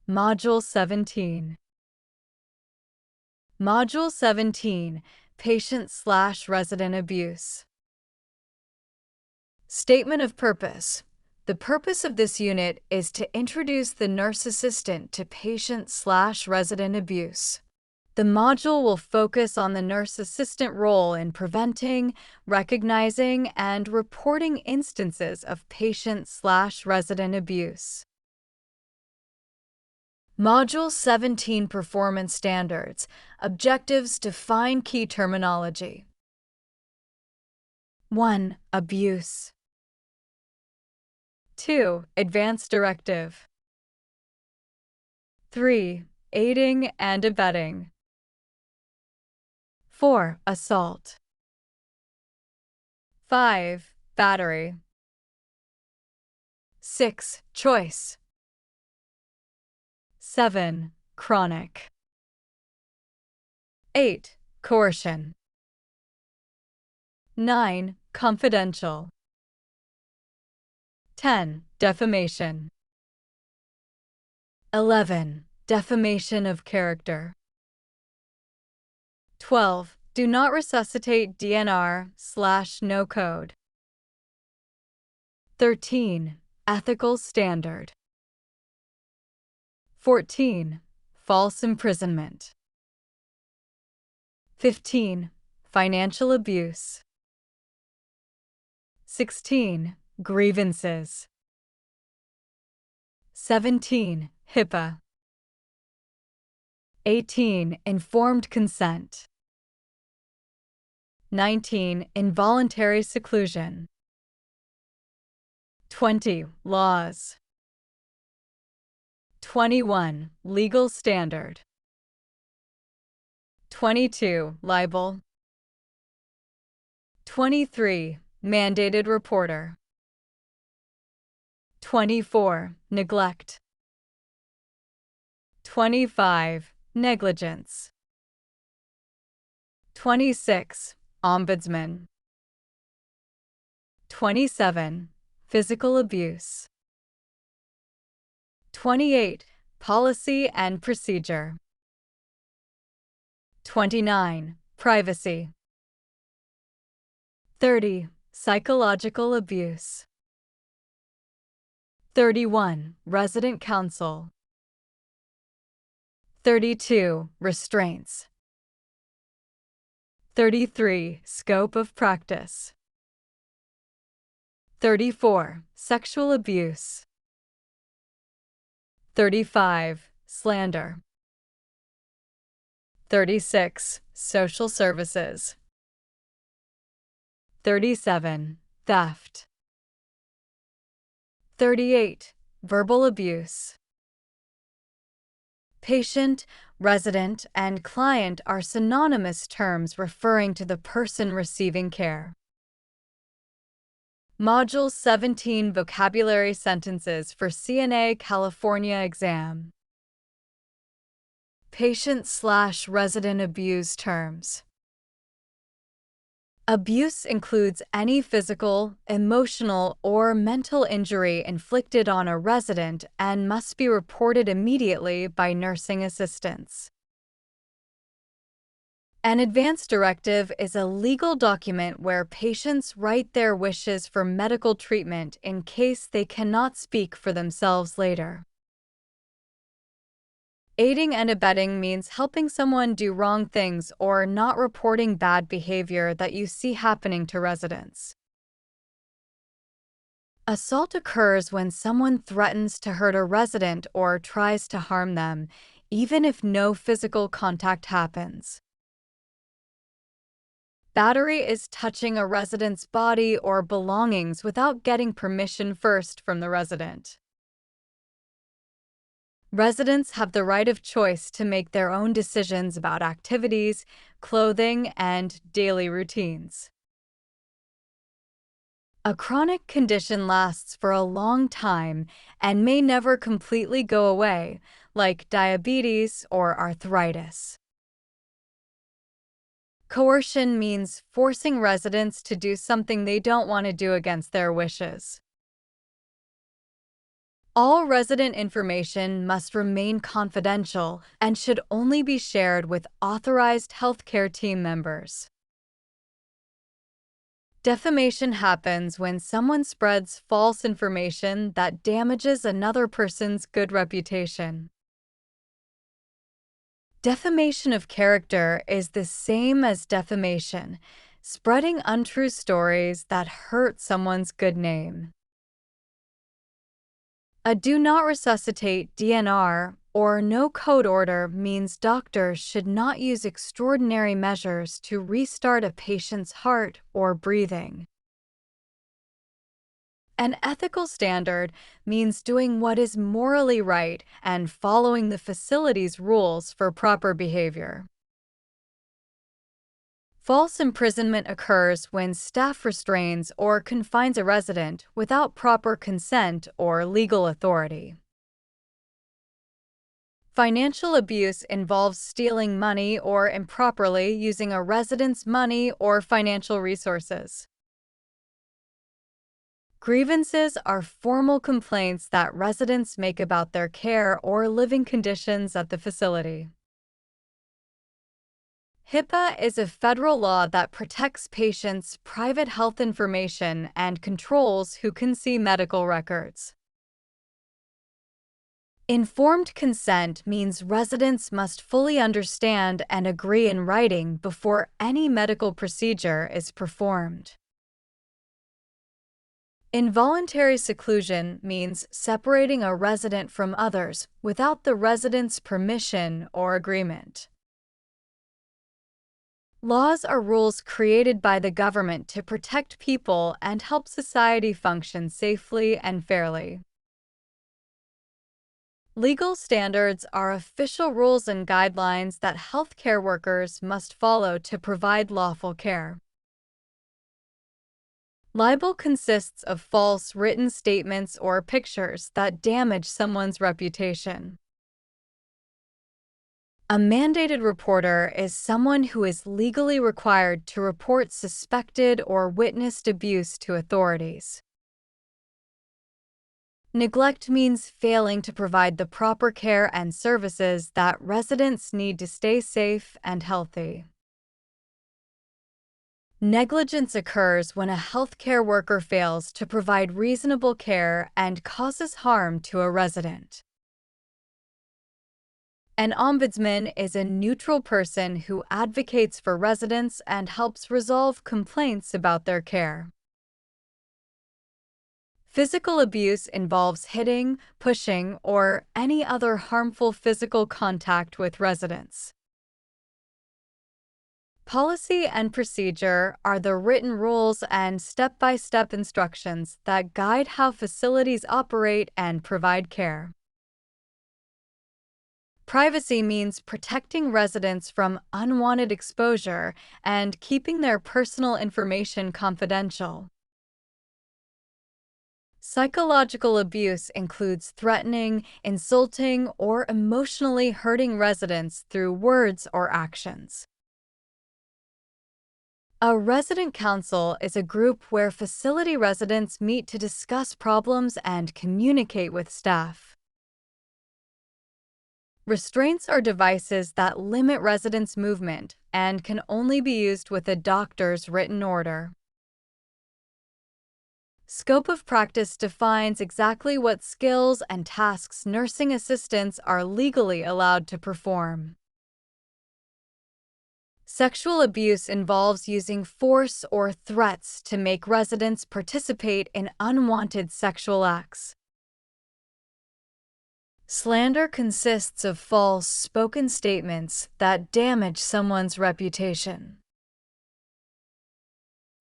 Module 17. Module 17, Patient/Resident Abuse. Statement of purpose. The purpose of this unit is to introduce the nurse assistant to patient/resident abuse. The module will focus on the nurse assistant role in preventing, recognizing, and reporting instances of patient/resident abuse. Module 17 Performance Standards. Objectives: define key terminology. 1. Abuse. 2. Advance directive. 3. Aiding and abetting. 4. Assault. 5. Battery. 6. Choice. 7. Chronic. 8. Coercion. 9. Confidential. 10. Defamation. 11. Defamation of character. 12. Do not resuscitate DNR/no code. 13. Ethical standard. 14. False imprisonment. 15. Financial abuse. 16. Grievances. 17. HIPAA. 18. Informed consent. 19. Involuntary seclusion. 20. Laws. 21. Legal standard. 22. Libel. 23. Mandated reporter. 24. Neglect. 25. Negligence. 26. Ombudsman. 27. Physical abuse. 28. Policy and procedure. 29. Privacy. 30. Psychological abuse. 31. Resident counsel. 32. Restraints. 33. Scope of practice. 34. Sexual abuse. 35. Slander. 36. Social services. 37. Theft. 38. Verbal abuse. Patient, resident, and client are synonymous terms referring to the person receiving care. Module 17 Vocabulary Sentences for CNA California Exam. Patient/resident abuse terms. Abuse includes any physical, emotional, or mental injury inflicted on a resident and must be reported immediately by nursing assistants. An advance directive is a legal document where patients write their wishes for medical treatment in case they cannot speak for themselves later. Aiding and abetting means helping someone do wrong things or not reporting bad behavior that you see happening to residents. Assault occurs when someone threatens to hurt a resident or tries to harm them, even if no physical contact happens. Battery is touching a resident's body or belongings without getting permission first from the resident. Residents have the right of choice to make their own decisions about activities, clothing, and daily routines. A chronic condition lasts for a long time and may never completely go away, like diabetes or arthritis. Coercion means forcing residents to do something they don't want to do against their wishes. All resident information must remain confidential and should only be shared with authorized healthcare team members. Defamation happens when someone spreads false information that damages another person's good reputation. Defamation of character is the same as defamation, spreading untrue stories that hurt someone's good name. A do not resuscitate DNR or no code order means doctors should not use extraordinary measures to restart a patient's heart or breathing. An ethical standard means doing what is morally right and following the facility's rules for proper behavior. False imprisonment occurs when staff restrains or confines a resident without proper consent or legal authority. Financial abuse involves stealing money or improperly using a resident's money or financial resources. Grievances are formal complaints that residents make about their care or living conditions at the facility. HIPAA is a federal law that protects patients' private health information and controls who can see medical records. Informed consent means residents must fully understand and agree in writing before any medical procedure is performed. Involuntary seclusion means separating a resident from others without the resident's permission or agreement. Laws are rules created by the government to protect people and help society function safely and fairly. Legal standards are official rules and guidelines that healthcare workers must follow to provide lawful care. Libel consists of false written statements or pictures that damage someone's reputation. A mandated reporter is someone who is legally required to report suspected or witnessed abuse to authorities. Neglect means failing to provide the proper care and services that residents need to stay safe and healthy. Negligence occurs when a healthcare worker fails to provide reasonable care and causes harm to a resident. An ombudsman is a neutral person who advocates for residents and helps resolve complaints about their care. Physical abuse involves hitting, pushing, or any other harmful physical contact with residents. Policy and procedure are the written rules and step-by-step instructions that guide how facilities operate and provide care. Privacy means protecting residents from unwanted exposure and keeping their personal information confidential. Psychological abuse includes threatening, insulting, or emotionally hurting residents through words or actions. A resident council is a group where facility residents meet to discuss problems and communicate with staff. Restraints are devices that limit residents' movement and can only be used with a doctor's written order. Scope of practice defines exactly what skills and tasks nursing assistants are legally allowed to perform. Sexual abuse involves using force or threats to make residents participate in unwanted sexual acts. Slander consists of false spoken statements that damage someone's reputation.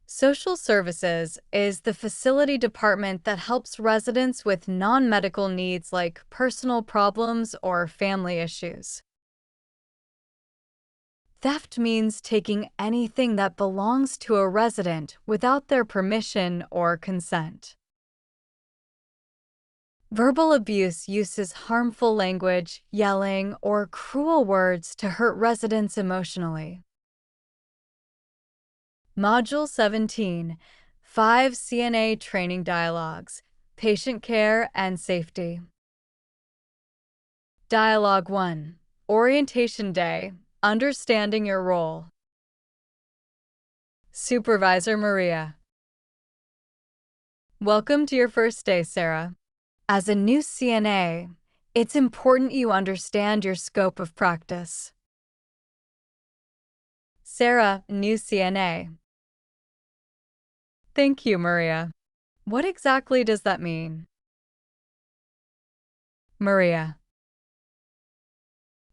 Social services is the facility department that helps residents with non-medical needs like personal problems or family issues. Theft means taking anything that belongs to a resident without their permission or consent. Verbal abuse uses harmful language, yelling, or cruel words to hurt residents emotionally. Module 17, 5 CNA Training Dialogues, Patient Care and Safety. Dialogue 1. Orientation Day. Understanding your role. Supervisor Maria. Welcome to your first day, Sarah. As a new CNA, it's important you understand your scope of practice. Sarah, new CNA. Thank you, Maria. What exactly does that mean? Maria.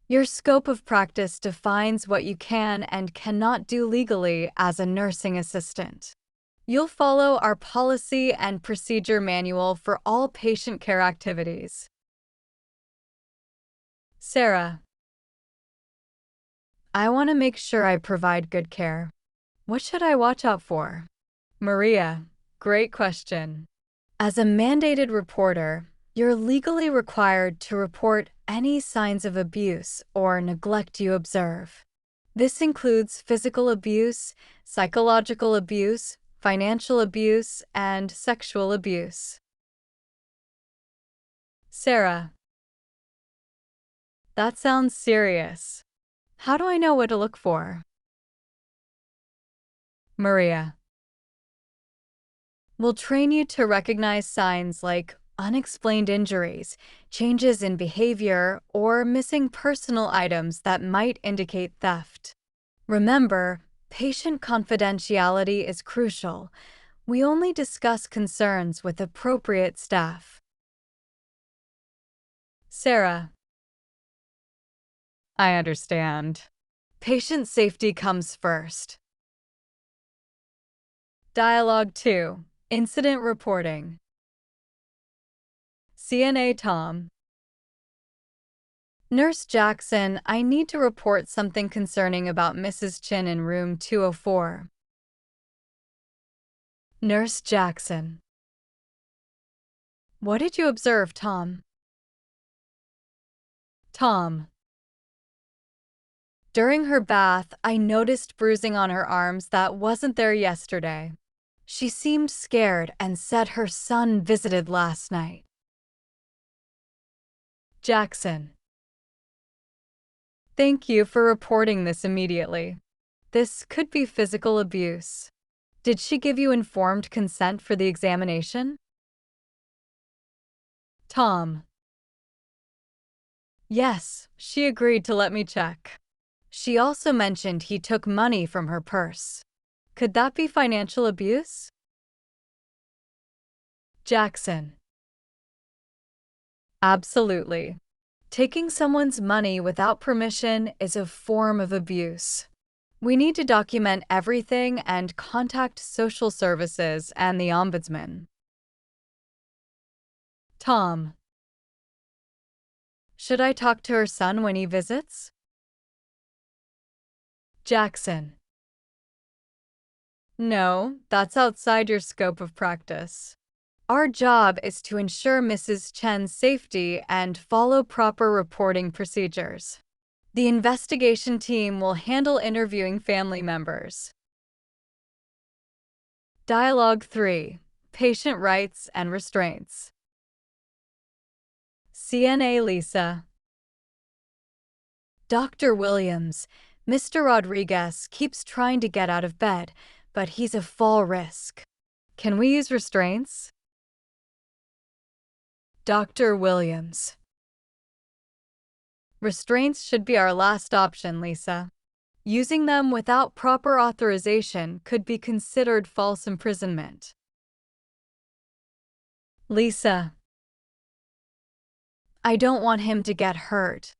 Your scope of practice defines what you can and cannot do legally as a nursing assistant. You'll follow our policy and procedure manual for all patient care activities. Sarah. I want to make sure I provide good care. What should I watch out for? Maria. Great question. As a mandated reporter, you're legally required to report any signs of abuse or neglect you observe. This includes physical abuse, psychological abuse, financial abuse, and sexual abuse. Sarah. That sounds serious. How do I know what to look for? Maria. We'll train you to recognize signs like unexplained injuries, changes in behavior, or missing personal items that might indicate theft. Remember, patient confidentiality is crucial. We only discuss concerns with appropriate staff. Sarah. I understand. Patient safety comes first. Dialogue 2. Incident reporting. CNA Tom. Nurse Jackson, I need to report something concerning about Mrs. Chin in room 204. Nurse Jackson. What did you observe, Tom? Tom. During her bath, I noticed bruising on her arms that wasn't there yesterday. She seemed scared and said her son visited last night. Jackson. Thank you for reporting this immediately. This could be physical abuse. Did she give you informed consent for the examination? Tom. Yes, she agreed to let me check. She also mentioned he took money from her purse. Could that be financial abuse? Jackson. Absolutely. Taking someone's money without permission is a form of abuse. We need to document everything and contact social services and the ombudsman. Tom. Should I talk to her son when he visits? Jackson. No, that's outside your scope of practice. Our job is to ensure Mrs. Chen's safety and follow proper reporting procedures. The investigation team will handle interviewing family members. Dialogue 3. Patient Rights and Restraints. CNA Lisa. Dr. Williams, Mr. Rodriguez keeps trying to get out of bed, but he's a fall risk. Can we use restraints? Dr. Williams. Restraints should be our last option, Lisa. Using them without proper authorization could be considered false imprisonment. Lisa. I don't want him to get hurt.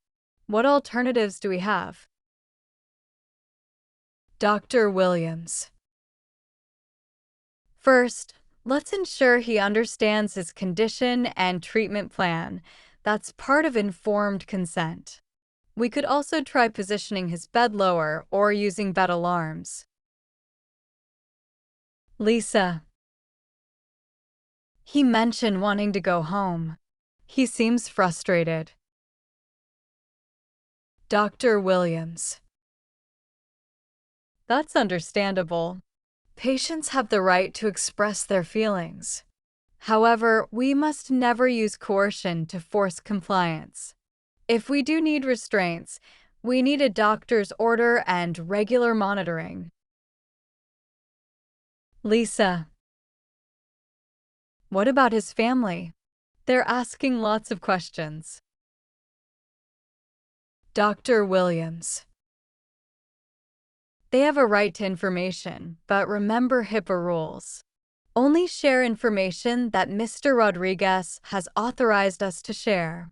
What alternatives do we have? Dr. Williams. First, let's ensure he understands his condition and treatment plan. That's part of informed consent. We could also try positioning his bed lower or using bed alarms. Lisa. He mentioned wanting to go home. He seems frustrated. Dr. Williams. That's understandable. Patients have the right to express their feelings. However, we must never use coercion to force compliance. If we do need restraints, we need a doctor's order and regular monitoring. Lisa. What about his family? They're asking lots of questions. Dr. Williams. They have a right to information, but remember HIPAA rules. Only share information that Mr. Rodriguez has authorized us to share.